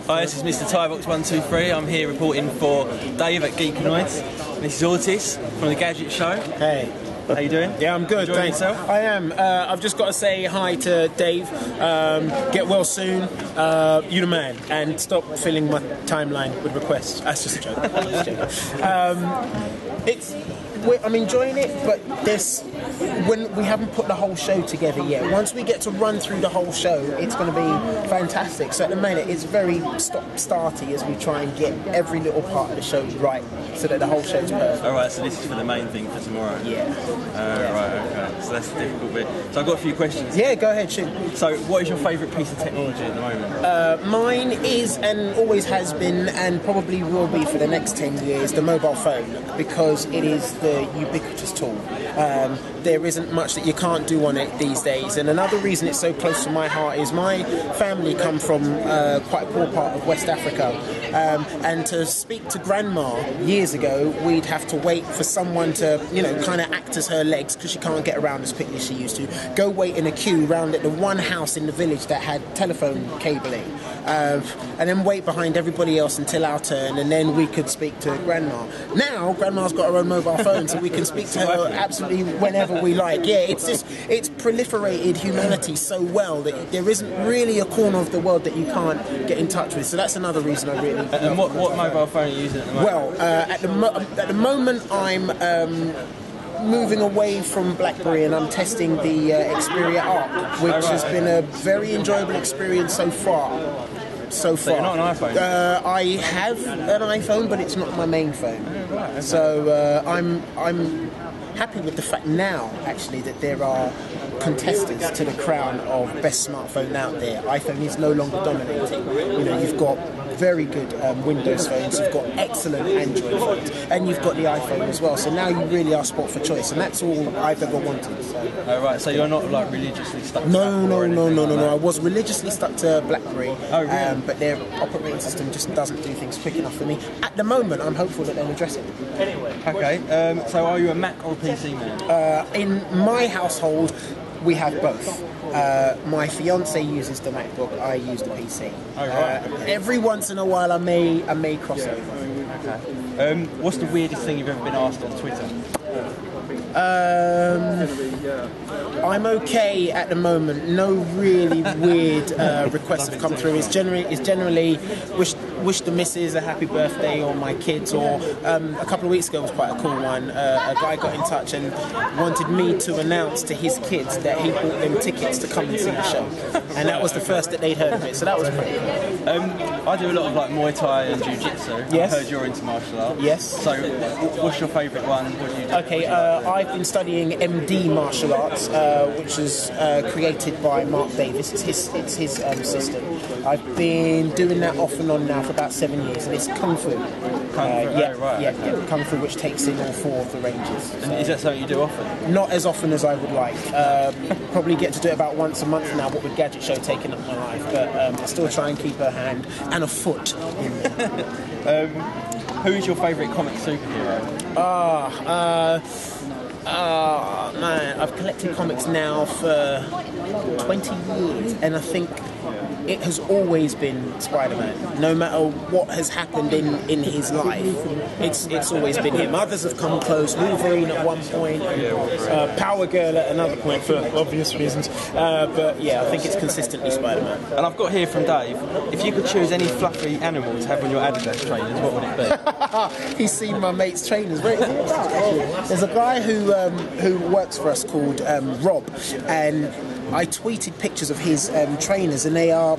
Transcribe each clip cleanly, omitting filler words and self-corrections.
Hi, this is Mr. Tybox123. I'm here reporting for Dave at Geekanoids. This is Ortis from the Gadget Show. Hey. How you doing? Yeah, I'm good, thanks. Yourself? I am. I've just got to say hi to Dave. Get well soon. You the man. And stop filling my timeline with requests. That's just a joke. I'm enjoying it, but when we haven't put the whole show together yet. Once we get to run through the whole show, it's going to be fantastic. So at the minute, it's very stop-starty as we try and get every little part of the show right, so that the whole show's perfect. Alright, so this is for the main thing for tomorrow? Yeah. Right, okay. So that's the difficult bit. So I've got a few questions. Yeah, go ahead, shoot. So what is your favourite piece of technology at the moment? Mine is, and always has been, and probably will be for the next 10 years, the mobile phone, because it is the ubiquitous tool. There isn't much that you can't do on it these days, and another reason it's so close to my heart is my family come from quite a poor part of West Africa, and to speak to grandma years ago, we'd have to wait for someone to, kind of act as her legs, because she can't get around as quickly as she used to, go wait in a queue round at the one house in the village that had telephone cabling, and then wait behind everybody else until our turn, and then we could speak to grandma. Now grandma's got her own mobile phone, so we can speak to her absolutely whenever we like. Yeah, it's proliferated humanity so well that there isn't really a corner of the world that you can't get in touch with. So that's another reason I really. And what mobile phone are you using at the moment? Well, at the moment I'm moving away from BlackBerry, and I'm testing the Xperia Arc, which has been a very enjoyable experience so far. So you're not an iPhone? I have an iPhone, but it's not my main phone. Okay. So I'm happy with the fact now, actually, that there are contestants to the crown of best smartphone out there. iPhone is no longer dominating. You've got very good Windows phones, you've got excellent Android phones, and you've got the iPhone as well. So now you really are spot for choice, and that's all I've ever wanted. So. Oh, right, so you're not religiously stuck to No. I was religiously stuck to BlackBerry, oh, really? But their operating system just doesn't do things quick enough for me. At the moment, I'm hopeful that they'll address it. Anyway. Okay, so are you a Mac or a PC man? In my household, we have both. My fiance uses the MacBook, I use the PC. Oh, right. Every once in a while I may cross over. Okay. What's the weirdest thing you've ever been asked on Twitter? I'm okay at the moment. No really weird requests have come through. It's generally wish the missus a happy birthday, or my kids, or a couple of weeks ago was quite a cool one. A guy got in touch and wanted me to announce to his kids that he bought them tickets to come and see the show, and that was the first that they'd heard of it. So that was pretty cool. I do a lot of Muay Thai and Jiu-Jitsu. Yes. I heard you're into martial arts. Yes. So what's your favourite one? What do you do? Okay, I've been studying MD martial arts, which is created by Mark Davis. It's his system. I've been doing that off and on now for about 7 years, and it's Kung Fu. Yeah, Kung Fu, which takes in all 4 of the ranges. And is that something you do often? Not as often as I would like. Probably get to do it about once a month now, what with Gadget Show taking up my life, but I still try and keep a hand and a foot in there. Who is your favourite comic superhero? Man, I've collected comics now for 20 years, and I think it has always been Spider-Man. No matter what has happened in his life, it's always been him. Others have come close. Wolverine at one point, Power Girl at another point for obvious reasons. But yeah, I think it's consistently Spider-Man. And I've got here from Dave, if you could choose any fluffy animal to have on your Adidas trainers, what would it be? He's seen my mate's trainers. There's a guy who works for us called Rob, and I tweeted pictures of his trainers, and they are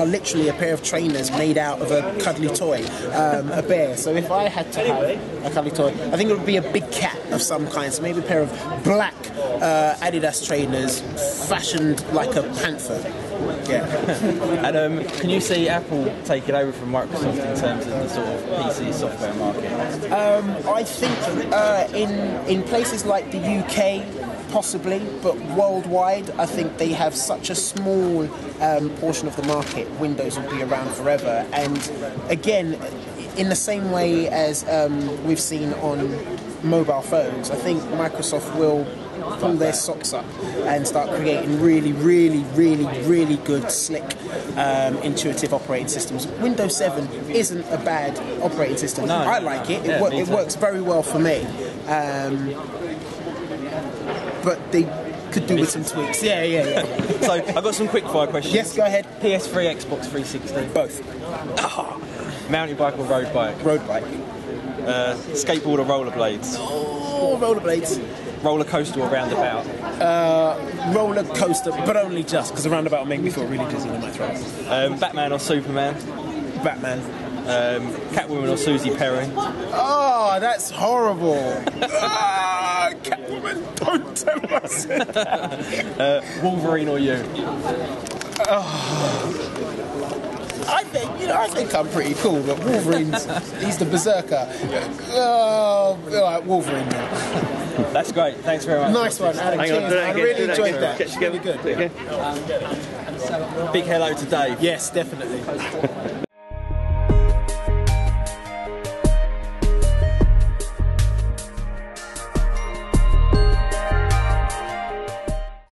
literally a pair of trainers made out of a cuddly toy, a bear. So if I had to have a cuddly toy, I think it would be a big cat of some kind. So maybe a pair of black Adidas trainers fashioned like a panther. Yeah. And can you see Apple taking over from Microsoft in terms of the sort of PC software market? I think in places like the UK, possibly, but worldwide, I think they have such a small portion of the market. Windows will be around forever, and again, in the same way as we've seen on mobile phones, I think Microsoft will pull their socks up and start creating really, really, really, really good, slick, intuitive operating systems. Windows 7 isn't a bad operating system. No, I like it. Yeah, It works very well for me. But they could do with some tweaks. Yeah. So I've got some quick fire questions. Yes, go ahead. PS3, Xbox 360. Both. Mountain bike or road bike? Road bike. Skateboard or rollerblades? Oh, rollerblades. Roller coaster or roundabout? Roller coaster, but only just, because the roundabout will make me feel really dizzy in my throat. Batman or Superman? Batman. Catwoman or Susie Perrin? Oh, that's horrible. Catwoman, don't tell us. Wolverine or you? I think I'm pretty cool, but Wolverine's, he's the berserker. All right, Wolverine then. That's great. Thanks very much. Nice one, Adam. Cheers. I really enjoyed that. Really good. Big hello to Dave. Yes, definitely.